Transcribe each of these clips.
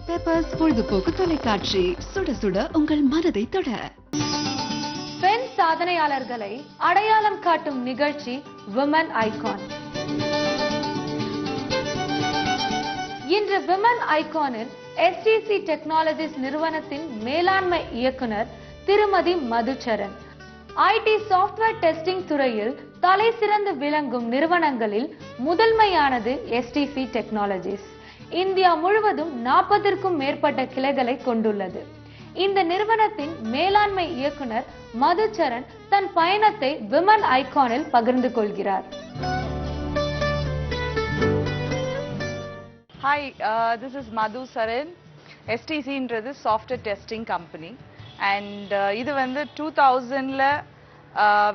Peppers பொழுதுபோக்கு தொலைக்காட்சி, சுட சுட உங்கள் மனதை தொட. பெண் சாதனையாளர்களை அடையாளம் காட்டும் நிகழ்ச்சி விமன் ஐகான். இன்று விமன் ஐகானில் STC டெக்னாலஜிஸ் நிறுவனத்தின் மேலாண்மை இயக்குனர் திருமதி மதுச்சரன். IT சாஃப்ட்வேர் டெஸ்டிங் துறையில் தலை சிறந்து விளங்கும் நிறுவனங்களில் முதன்மையானது STC டெக்னாலஜிஸ். இந்தியா முழுவதும் 40க்கும் மேற்பட்ட கிளைகளை கொண்டுள்ளது. இந்த நிறுவனத்தின் மேலாண்மை இயக்குனர் மதுச்சரன் தன் பயணத்தை விமன் ஐகானில் பகிர்ந்து கொள்கிறார். Hi, this is Madhu Saran. STC is software testing company, and இது வந்து 2000ல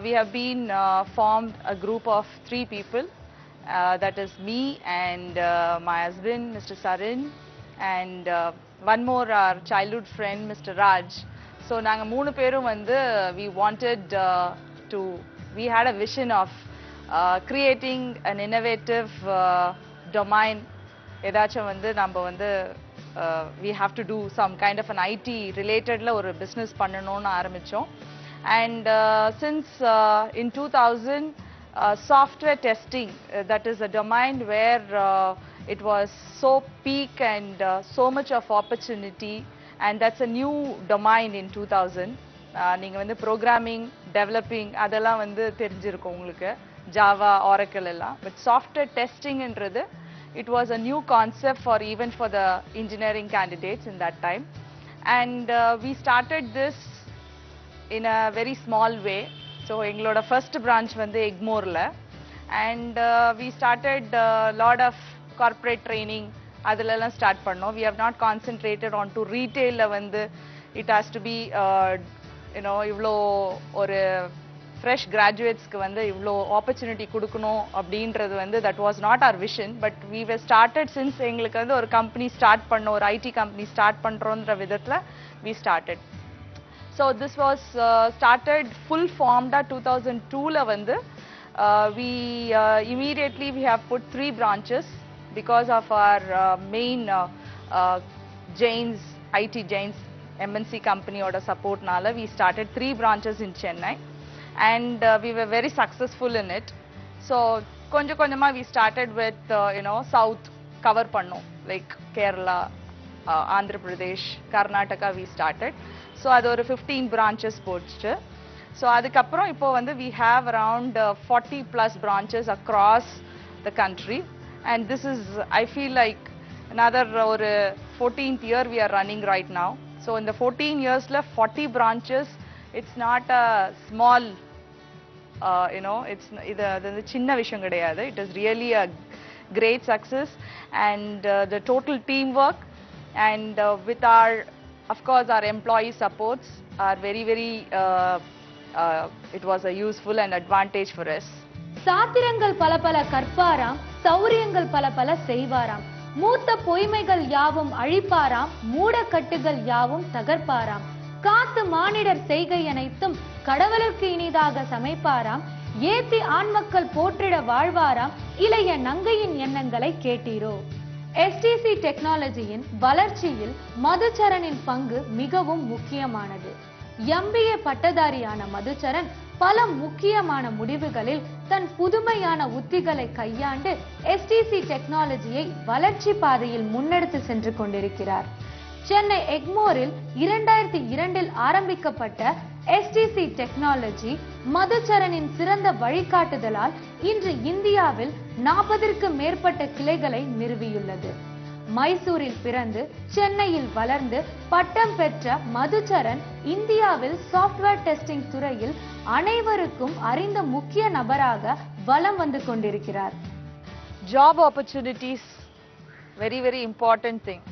we have been formed a group of 3 people. That is me and my husband, Mr. Saran, and one more our childhood friend, Mr. Raj. So நாங்க மூணு பேரும் வந்து we had a vision of creating an innovative domain. ஏதாச்சும் வந்து நம்ம வந்து we have to do some kind of an IT relatedல ஒரு business பண்ணணும்னு ஆரம்பிச்சோம். And since in 2000 software testing, that is a domain where it was so peak and so much of opportunity, and that's a new domain in 2000. நீங்க வந்து programming, developing அதெல்லாம் வந்து தெரிஞ்சிருக்கும் உங்களுக்கு, Java, Oracle எல்லாம். But software testing என்றது it was a new concept for even for the engineering candidates in that time. And we started this in a very small way. So எங்களோட first branch வந்து எக்மோர்ல, and we started a lot of corporate training அதெல்லாம் start பண்ணோம். We have not concentrated on to retail வந்து it has to be இவ்ளோ ஒரு fresh graduatesக்கு வந்து இவ்ளோ opportunity கொடுக்கணும் அப்படின்றது வந்து that was not our vision, but we were started since எங்களுக்கு வந்து ஒரு company start பண்ணோம், ஒரு IT company start பண்றோம்ன்ற விதத்துல we started. So this was started full formed 2002ல வந்து we immediately we have put 3 branches because of our main Jains IT Jains MNC company oda support nala we started 3 branches in Chennai, and we were very successful in it. So konjama we started with south cover pannom, like Kerala, Andhra Pradesh, Karnataka we started. So அது ஒரு 15 branches போச்சு. So அதுக்கப்புறம் இப்போ வந்து we have around 40 plus branches across the country, and this is I feel like another ஒரு 14th year we are running right now. So in the 14 yearsல 40 branches, it's not a small it's இது சின்ன விஷயம் கிடையாது. It is really a great success, and the total teamwork and with our of course our employee supports are very it was a useful and advantage for us. சாத்திரங்கள் பல பல கற்பாராம், சௌரியங்கள் பல பல செய்வாராம், மூத்த பொய்மைகள் யாவும் அழிப்பாராம், மூட கட்டுகள் யாவும் தகர்ப்பாராம், காத்து மானிடர் செய்கை அனைத்தும் கடவுளுக்கு இனிதாக சமைப்பாராம், ஏத்தி ஆண்மக்கள் போற்றிட வாழ்வாராம், இளைய நங்கையின் எண்ணங்களை கேட்டீரோ. STC டெக்னாலஜியின் வளர்ச்சியில் மதுச்சரனின் பங்கு மிகவும் முக்கியமானது. MBA பட்டதாரியான மதுச்சரன் பல முக்கியமான முடிவுகளில் தன் புதுமையான உத்திகளை கையாண்டு STC டெக்னாலஜியை வளர்ச்சி பாதையில் முன்னெடுத்து சென்று கொண்டிருக்கிறார். சென்னை எக்மோரில் 2002இல் ஆரம்பிக்கப்பட்ட STC டெக்னாலஜி மதுச்சரனின் சிறந்த வழிகாட்டுதலால் இன்று இந்தியாவில் 40க்கும் மேற்பட்ட கிளைகளை நிறுவியுள்ளது. மைசூரில் பிறந்து சென்னையில் வளர்ந்து பட்டம் பெற்ற மதுச்சரன் இந்தியாவில் சாஃப்ட்வேர் டெஸ்டிங் துறையில் அனைவருக்கும் அறிந்த முக்கிய நபராக வலம் வந்து கொண்டிருக்கிறார். Job opportunities very important thing.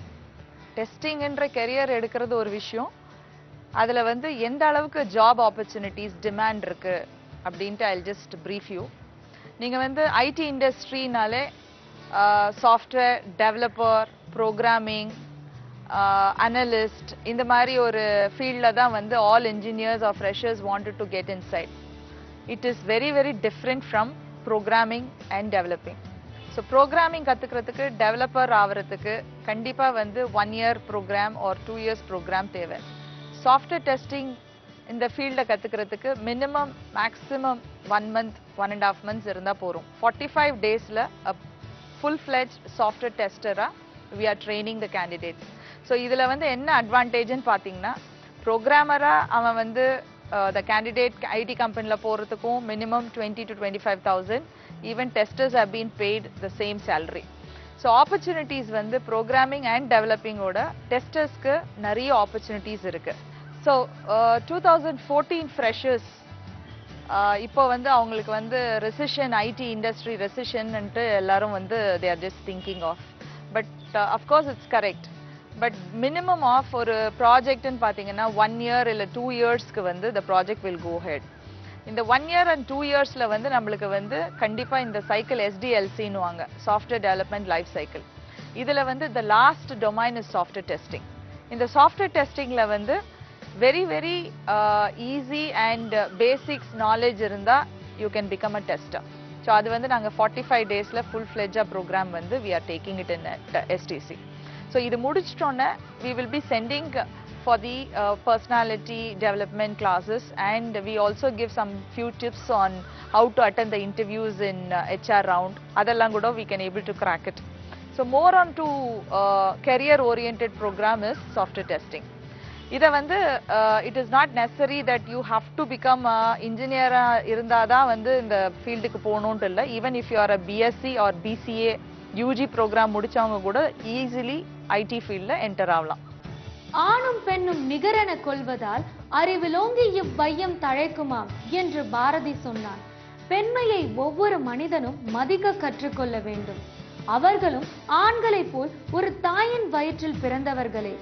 Testing என்ற career எடுக்கிறது ஒரு விஷயம், அதுல வந்து எந்த அளவுக்கு job opportunities demand இருக்கு அப்படின்ட்டு I'll just brief you. நீங்க வந்து IT industryனாலே software developer, programming, analyst இந்த மாதிரி ஒரு ஃபீல்ட்ல தான் வந்து all engineers or freshers wanted to get inside. It is very different from programming and developing. So programming கற்றுக்கிறதுக்கு டெவலப்பர் ஆகிறதுக்கு கண்டிப்பாக வந்து 1 year program or 2 years program தேவை. சாஃப்ட்வேர் டெஸ்டிங் இந்த ஃபீல்டை கற்றுக்கிறதுக்கு மினிமம் மேக்ஸிமம் 1 month 1.5 months இருந்தால் போகிறோம். 45 daysல full-fledged software tester-ஆ we are training the candidates. So இதில் வந்து என்ன அட்வான்டேஜ்னு பார்த்தீங்கன்னா ப்ரோக்ராமராக அவன் வந்து the candidate IT கம்பெனியில் போகிறதுக்கும் minimum 20 to 25,000. even testers have been paid the same salary. So opportunities வந்து programming and developing ஓட testersக்கு நிறைய opportunities இருக்கு. So 2014 freshers இப்போ வந்து அவங்களுக்கு வந்து recession, IT industry recession ன்ட்டு எல்லாரும் வந்து they are just thinking of. But of course it's correct. But minimum of ஒரு projectன்னு பார்த்தீங்கன்னா 1 year இல்ல 2 yearsக்கு வந்து the project will go ahead. இந்த 1 year and 2 yearsல வந்து நம்மளுக்கு வந்து கண்டிப்பா இந்த சைக்கிள் SDLC னுவாங்க, சாஃப்ட்வேர் டெவலப்மெண்ட் லைஃப் சைக்கிள். இதுல வந்து the last domain is software testing. இந்த சாஃப்ட்வேர் டெஸ்டிங்ல வந்து very very easy and basics knowledge இருந்தா you can become a tester. So அது வந்து நாங்க 45 daysல full fledged program வந்து we are taking it in STC. So இது முடிச்சிட்டோன்னே we will be sending for the personality development classes, and we also give some few tips on how to attend the interviews in HR round. Adallam kuda we can able to crack it. So more on to career oriented program is software testing. இத வந்து it is not necessary that you have to become a engineer இருந்தாதான் வந்து இந்த ஃபீல்டுக்கு போகணும்னு இல்லை. even if you are a BSc or BCA UG program முடிச்சவங்க கூட easily IT ஃபீல்ட்ல என்டர் ஆகலாம். ஆணும் பெண்ணும் நிகரென கொள்வதால் அறிவிலோங்கி இவ்வையம் தழைக்குமாம் என்று பாரதி சொன்னார். பெண்மையை ஒவ்வொரு மனிதனும் மதிக்க கற்றுக்கொள்ள வேண்டும். அவர்களும் ஆண்களைப் போல் ஒரு தாயின் வயிற்றில் பிறந்தவர்களே.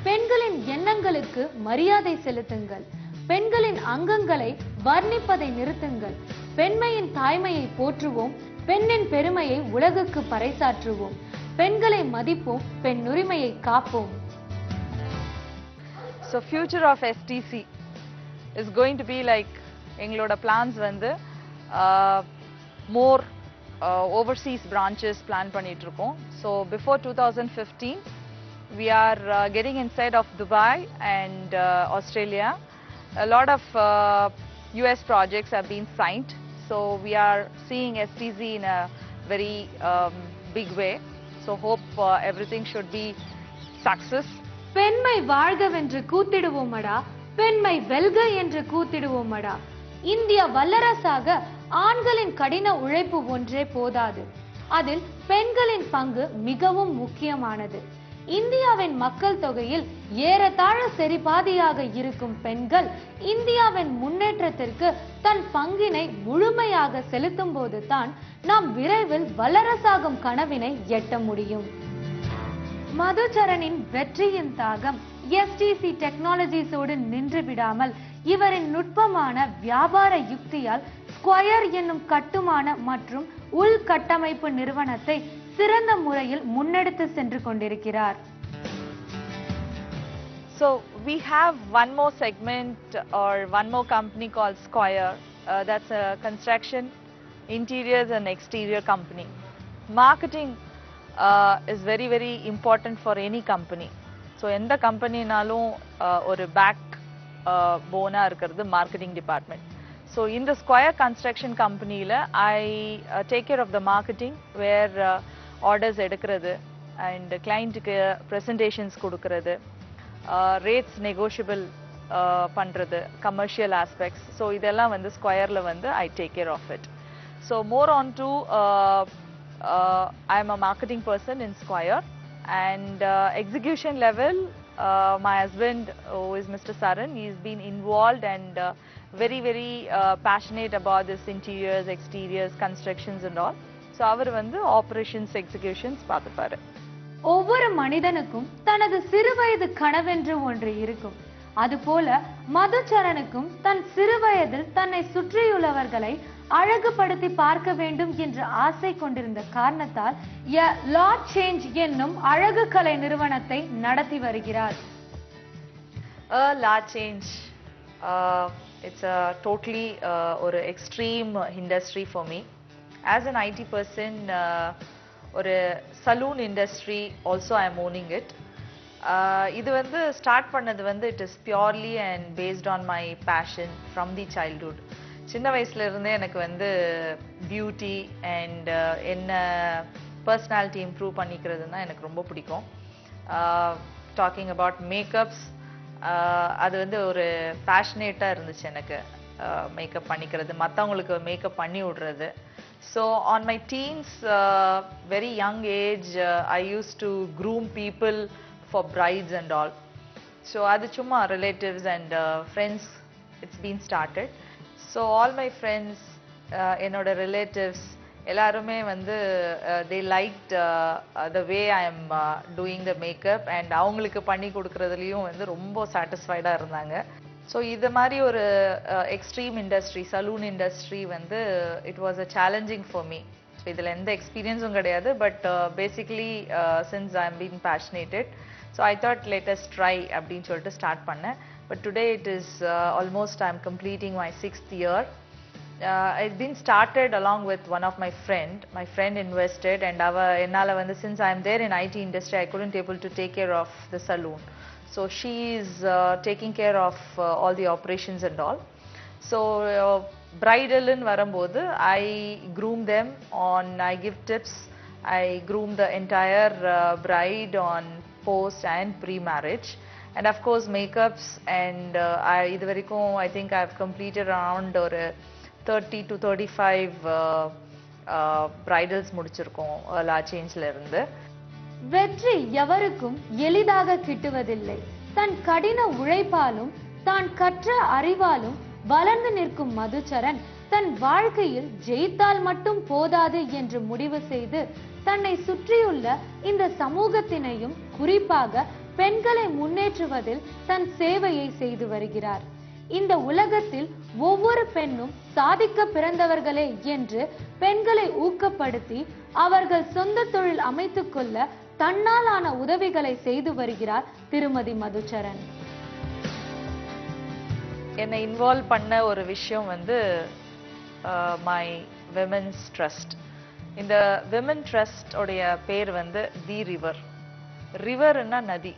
பெண்களின் எண்ணங்களுக்கு மரியாதை செலுத்துங்கள். பெண்களின் அங்கங்களை வர்ணிப்பதை நிறுத்துங்கள். பெண்மையின் தாய்மையை போற்றுவோம். பெண்ணின் பெருமையை உலகுக்கு பறைசாற்றுவோம். பெண்களை மதிப்போம். பெண் உரிமையை காப்போம். So future of STC is going to be like எங்களோட plans வந்து more overseas branches plan பண்ணிட்டு இருக்கோம். So before 2015 we are getting inside of Dubai and Australia. A lot of US projects have been signed. So we are seeing STC in a very big way. So hope everything should be success. பெண்மை வாழ்கவென்று கூத்திடுவோமடா, பெண்மை வெல்க என்று கூத்திடுவோமடா. India வல்லரசாக ஆண்களின் கடின உழைப்பு ஒன்றே போதாது. அதில் பெண்களின் பங்கு மிகவும் முக்கியமானது. இந்தியாவின் மக்கள் தொகையில் ஏறத்தாழ சரிபாதியாக இருக்கும் பெண்கள் இந்தியாவின் முன்னேற்றத்திற்கு தன் பங்கினை முழுமையாக செலுத்தும் போது தான் நாம் விரைவில் வல்லரசாகும் கனவினை எட்ட முடியும். மதுச்சரனின் வெற்றியின் தாகம் STC டெக்னாலஜிஸோடு நின்று விடாமல் இவரின் நுட்பமான வியாபார யுக்தியால் ஸ்கொயர் என்னும் கட்டுமான மற்றும் உள்கட்டமைப்பு நிறுவனத்தை சிறந்த முறையில் முன்னெடுத்து சென்று கொண்டிருக்கிறார். So we have one more segment or one more company called Square. That's a construction, interiors and exterior company. Marketing is very very important for any company. So எந்த கம்பெனினாலும் ஒரு பேக் போனா இருக்கிறது மார்க்கெட்டிங் டிபார்ட்மெண்ட். ஸோ இந்த square construction கம்பெனியில் I take care of the marketing, where orders எடுக்கிறது and கிளைண்ட்டுக்கு presentations கொடுக்கறது, ரேட்ஸ் நெகோஷியபிள் பண்ணுறது, கமர்ஷியல் ஆஸ்பெக்ட்ஸ். ஸோ இதெல்லாம் வந்து ஸ்கொயரில் வந்து I take care of it. So more on to I am a marketing person in Squire, and execution level my husband, who is Mr. Saran, he's been involved and very very passionate about this interiors, exteriors, constructions and all. So அவர் வந்து operations executions பார்த்துப்பாரு. ஒவ்வொரு மனிதனுக்கும் தனது சிறுவயது கனவென்று ஒன்று இருக்கும். அதுபோல மதுச்சரனுக்கும் தன் சிறுவயதில் தன்னை சுற்றியுள்ளவர்களை அழகுபடுத்தி பார்க்க வேண்டும் என்ற ஆசை கொண்டிருந்த காரணத்தால் லாட் சேஞ்ச் என்னும் அழகு கலை நிறுவனத்தை நடத்தி வருகிறார். Lot change it's a totally or extreme industry for me. As an IT person, ஒரு salon industry also I am owning it. இது வந்து ஸ்டார்ட் பண்ணது வந்து it is purely and based on my passion from the childhood. சின்ன வயசுல இருந்தே எனக்கு வந்து பியூட்டி அண்ட் என்ன பர்சனாலிட்டி இம்ப்ரூவ் பண்ணிக்கிறதுனா எனக்கு ரொம்ப பிடிக்கும். டாக்கிங் அபவுட் மேக்கப்ஸ், அது வந்து ஒரு பேஷனேட்டாக இருந்துச்சு எனக்கு. மேக்கப் பண்ணிக்கிறது, மற்றவங்களுக்கு மேக்கப் பண்ணி விடுறது. So on my teens, very young age, I use to groom people for brides and all. So அது சும்மா relatives and friends it's been started. So all my friends, என்னோட ரிலேட்டிவ்ஸ் எல்லாருமே வந்து they liked the way I am doing the makeup and அவங்களுக்கு பண்ணி கொடுக்கறதுலயும் வந்து ரொம்ப சாட்டிஸ்ஃபைடா இருந்தாங்க. ஸோ இது மாதிரி ஒரு எக்ஸ்ட்ரீம் இண்டஸ்ட்ரி, சலூன் இண்டஸ்ட்ரி வந்து it was a challenging for me. So இதில் எந்த எக்ஸ்பீரியன்ஸும் கிடையாது. But basically since I am been passionated, so I thought let us try அப்படின்னு சொல்லிட்டு ஸ்டார்ட் பண்ணேன். But today it is almost I am completing my 6th year. It's been started along with one of my friend. My friend invested and ennala vandu, since I am there in IT industry, I couldn't able to take care of the saloon. So she is taking care of all the operations and all. So bridal in varumbodhu I groom them on, I give tips, I groom the entire bride on post and pre-marriage, and of course makeups, and I idu varaikum I think I have completed around or 30 to 35 bridals முடிச்சிருக்கோம் லா சேஞ்ச்ல இருந்து. வெற்றி எவருக்கும் எளிதாக கிட்டுவதில்லை. தன் கடின உழைப்பாலும் தான் கற்ற அறிவாலும் வளர்ந்து நிற்கும் மதுச்சரன் தன் வாழ்க்கையில் ஜெயித்தால் மட்டும் போதாது என்று முடிவு செய்து தன்னை சுற்றியுள்ள இந்த சமூகத்தினையும் குறிப்பாக பெண்களை முன்னேற்றுவதில் தன் சேவையை செய்து வருகிறார். இந்த உலகத்தில் ஒவ்வொரு பெண்ணும் சாதிக்க பிறந்தவர்களே என்று பெண்களை ஊக்கப்படுத்தி அவர்கள் சொந்த தொழில் அமைத்துக் கொள்ள தன்னாலான உதவிகளை செய்து வருகிறார் திருமதி மதுச்சரன். என்னை இன்வால்வ் பண்ண ஒரு விஷயம் வந்து மை விமென்ஸ் ட்ரஸ்ட். இந்த விமென் ட்ரஸ்ட் உடைய பேர் வந்து தி ரிவர். ரிவர்னா நதி.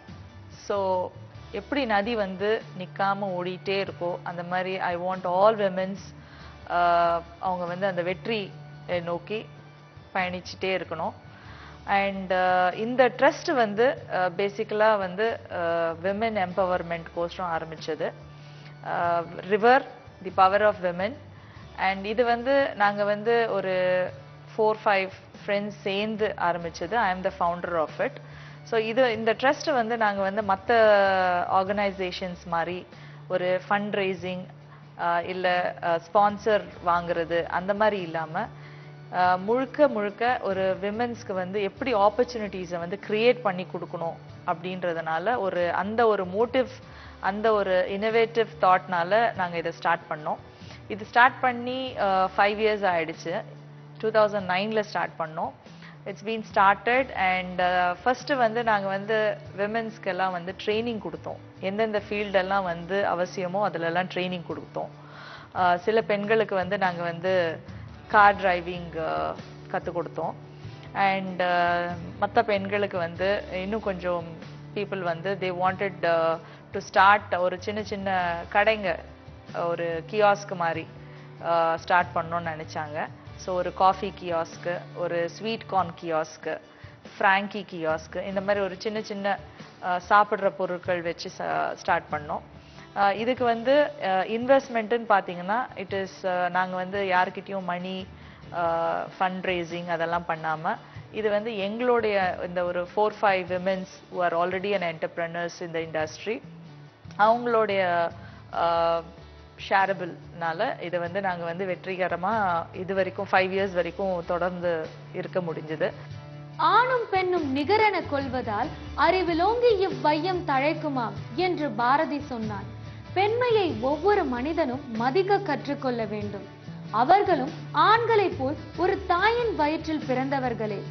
ஸோ எப்படி நதி வந்து நிற்காம ஓடிட்டே இருக்கோ அந்த மாதிரி ஐ வாண்ட் ஆல் விமென்ஸ் அவங்க வந்து அந்த வெற்றி நோக்கி பயணிச்சுட்டே இருக்கணும். அண்ட் இந்த ட்ரஸ்ட் வந்து பேசிக்கலாக வந்து விமென் எம்பவர்மெண்ட் கோசரம் ஆரம்பித்தது. River the power of women. And இது வந்து நாங்கள் வந்து ஒரு 4-5 ஃப்ரெண்ட்ஸ் சேர்ந்து ஆரம்பித்தது. I am the founder of it. So இந்த ட்ரஸ்ட் வந்து நாங்கள் வந்து மற்ற ஆர்கனைசேஷன்ஸ் மாதிரி ஒரு ஃபண்ட் ரைசிங் இல்லை ஸ்பான்சர் வாங்குறது அந்த மாதிரி இல்லாமல் முழுக்க முழுக்க ஒரு விமென்ஸ்க்கு வந்து எப்படி ஆப்பர்ச்சுனிட்டிஸை வந்து கிரியேட் பண்ணி கொடுக்கணும் அப்படின்றதுனால அந்த ஒரு மோட்டிவ், அந்த ஒரு இன்னோவேட்டிவ் தாட்னால நாங்கள் இதை ஸ்டார்ட் பண்ணோம். இது ஸ்டார்ட் பண்ணி 5 years ஆயிடுச்சு. 2009 ஸ்டார்ட் பண்ணோம். It's been started. And first வந்து நாங்கள் வந்து விமென்ஸ்க்கெல்லாம் வந்து ட்ரைனிங் கொடுத்தோம். எந்தெந்த ஃபீல்டெல்லாம் வந்து அவசியமோ அதிலெல்லாம் ட்ரைனிங் கொடுத்தோம். சில பெண்களுக்கு வந்து நாங்கள் வந்து கார் டிரைவிங் கற்றுக் கொடுத்தோம். அண்ட் மற்ற பெண்களுக்கு வந்து இன்னும் கொஞ்சம் பீப்புள் வந்து தே வாண்டட் டு ஸ்டார்ட் ஒரு சின்ன சின்ன கடைங்க, ஒரு கியாஸ்க்கு மாதிரி ஸ்டார்ட் பண்ணோன்னு நினச்சாங்க. ஸோ ஒரு காஃபி கியாஸ்க்கு, ஒரு ஸ்வீட் கார்ன் கியாஸ்க்கு, ஃப்ராங்கி கியாஸ்க்கு, இந்த மாதிரி ஒரு சின்ன சின்ன சாப்பிட்ற பொருட்கள் வச்சு ஸ்டார்ட் பண்ணோம். இதுக்கு வந்து இன்வெஸ்ட்மெண்ட்டுன்னு பார்த்தீங்கன்னா இட் இஸ் நாங்கள் வந்து யாருக்கிட்டேயும் மணி ஃபண்ட் ரேசிங் அதெல்லாம் பண்ணாமல் இது வந்து எங்களுடைய இந்த ஒரு 4-5 women's who are already an entrepreneurs in the industry அவங்களுடைய ஷேரபிள்னால இதை வந்து நாங்கள் வந்து வெற்றிகரமாக இது வரைக்கும் 5 years வரைக்கும் தொடர்ந்து இருக்க முடிஞ்சது. ஆணும் பெண்ணும் நிகரென கொள்வதால் அறிவிலோங்கி இவ்வையம் தழைக்குமாம் என்று பாரதி சொன்னார். பெண்மையை ஒவ்வொரு மனிதனும் மதிக்க கற்றுக்கொள்ள வேண்டும். அவர்களும் ஆண்களைப் போல் ஒரு தாயின் வயிற்றில் பிறந்தவர்களே.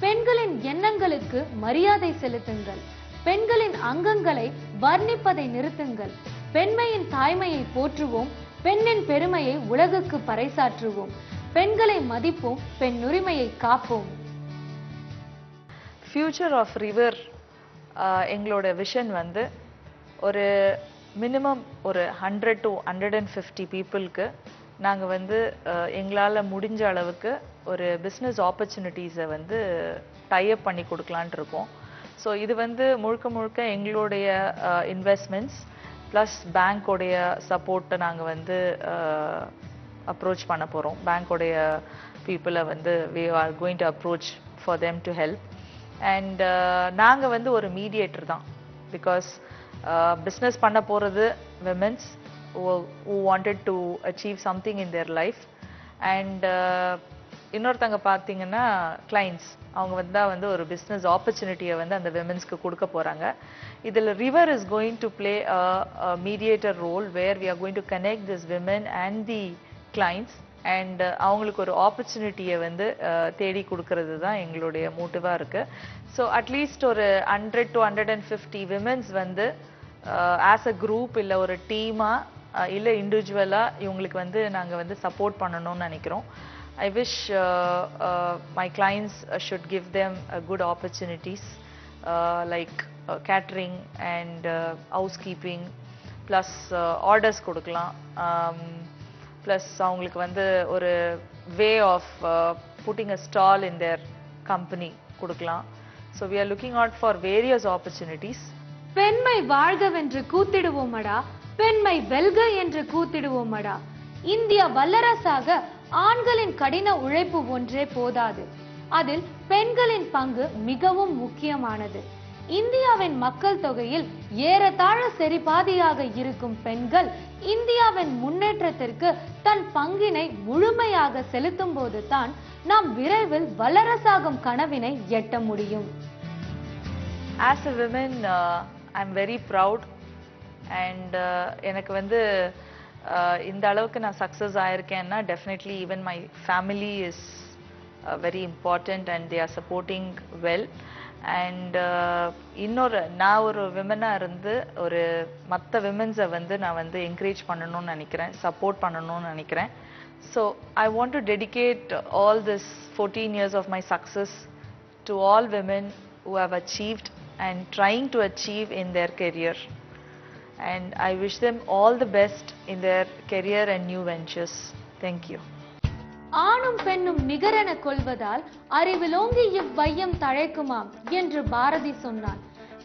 பெண்களின் எண்ணங்களுக்கு மரியாதை செலுத்துங்கள். பெண்களின் அங்கங்களை வர்ணிப்பதை நிறுத்துங்கள். பெண்மையின் தாய்மையை போற்றுவோம். பெண்ணின் பெருமையை உலகுக்கு பறைசாற்றுவோம். பெண்களை மதிப்போம். பெண் உரிமையை காப்போம். ஃபியூச்சர் ஆஃப் ரிவர் எங்களோட விஷன் வந்து ஒரு மினிமம் ஒரு 100 to 150 பீப்புளுக்கு நாங்கள் வந்து எங்களால் முடிஞ்ச அளவுக்கு ஒரு பிஸ்னஸ் ஆப்பர்ச்சுனிட்டிஸை வந்து டைப் பண்ணி கொடுக்கலான் இருக்கோம். ஸோ இது வந்து முழுக்க முழுக்க எங்களுடைய இன்வெஸ்ட்மெண்ட்ஸ் ப்ளஸ் பேங்க்கோடைய சப்போர்ட்டை நாங்கள் வந்து அப்ரோச் பண்ண போகிறோம். பேங்க்கோடைய பீப்புளை வந்து we are going to approach for them to help. And நாங்கள் வந்து ஒரு மீடியேட்டர் தான். பிகாஸ் பிஸ்னஸ் பண்ண போகிறது women's who wanted to achieve something in their life. And இன்னொருத்தங்க பார்த்தீங்கன்னா கிளைண்ட்ஸ், அவங்க வந்து ஒரு பிஸ்னஸ் ஆப்பர்ச்சுனிட்டியை வந்து அந்த விமென்ஸ்க்கு கொடுக்க போகிறாங்க. இதில் River is going to play a mediator role where we are going to connect this women and the clients. And அவங்களுக்கு ஒரு ஆப்பர்ச்சுனிட்டியை வந்து தேடி கொடுக்கறது தான் எங்களுடைய மோட்டிவாக இருக்குது. ஸோ அட்லீஸ்ட் ஒரு 100 to 150 விமென்ஸ் வந்து ஆஸ் அ குரூப் இல்லை ஒரு டீமாக இல்லை இண்டிவிஜுவலாக இவங்களுக்கு வந்து நாங்கள் வந்து சப்போர்ட் பண்ணணும்னு நினைக்கிறோம். I wish my clients should give them good opportunities like catering and housekeeping plus orders கொடுக்கலாம். Plus அவங்களுக்கு வந்து ஒரு way of putting a stall in their company கொடுக்கலாம். So we are looking out for various opportunities. பெண்மை வாழ்கவென்று கூத்திடுவோமடா, பெண்மை வெல்க என்று கூத்திடுவோமடா. India வல்லரசாக ஆண்களின் கடின உழைப்பு ஒன்றே போதாது, அதில் பெண்களின் பங்கு மிகவும் முக்கியமானது. இந்தியாவின் மக்கள் தொகையில் ஏறத்தாழ சரிபாதியாக இருக்கும் பெண்கள் இந்தியாவின் முன்னேற்றத்திற்கு தன் பங்கினை முழுமையாக செலுத்தும் போது தான் நாம் விரைவில் வல்லரசாகும் கனவினை எட்ட முடியும். As a woman, I'm very proud and எனக்கு வந்து இந்த அளவுக்கு நான் சக்ஸஸ் ஆயிருக்கேன்னா definitely even my family is very important and they are supporting well. And இன்னொரு நான் ஒரு விமனாக இருந்து ஒரு மற்ற விமென்ஸை வந்து நான் வந்து என்கரேஜ் பண்ணணும்னு நினைக்கிறேன், சப்போர்ட் பண்ணணும்னு நினைக்கிறேன். So I want to dedicate all this 14 years of my success to all women who have achieved and trying to achieve in their career. And I wish them all the best in their career and new ventures. Thank you. ஆணும் பெண்ணும் நிகரென கொள்வதால் அறிவிலோங்கி இவ்வையம் தழைக்குமாம் என்று பாரதி சொன்னார்.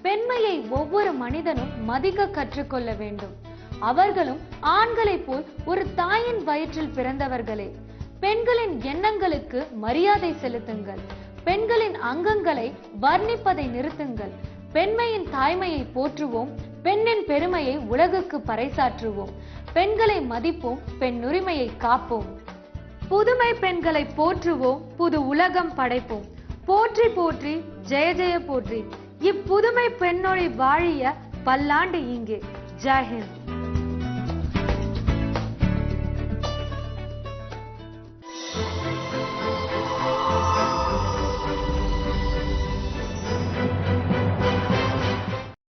பெண்மையை ஒவ்வொரு மனிதனும் மதிக்க கற்றுக்கொள்ள வேண்டும். அவர்களும் ஆண்களைப் போல் ஒரு தாயின் வயிற்றில் பிறந்தவர்களே. பெண்களின் எண்ணங்களுக்கு மரியாதை செலுத்துங்கள். பெண்களின் அங்கங்களை வர்ணிப்பதை நிறுத்துங்கள். பெண்மையின் தாய்மையை போற்றுவோம். பெண்ணின் பெருமையை உலகுக்கு பறைசாற்றுவோம். பெண்களை மதிப்போம். பெண்ணுரிமையை காப்போம். புதுமை பெண்களை போற்றுவோம். புது உலகம் படைப்போம். போற்றி போற்றி ஜெய ஜெய போற்றி. இப்புதுமை பெண்ணொழி வாழிய பல்லாண்டு இங்கே. ஜெய் ஹிந்த்.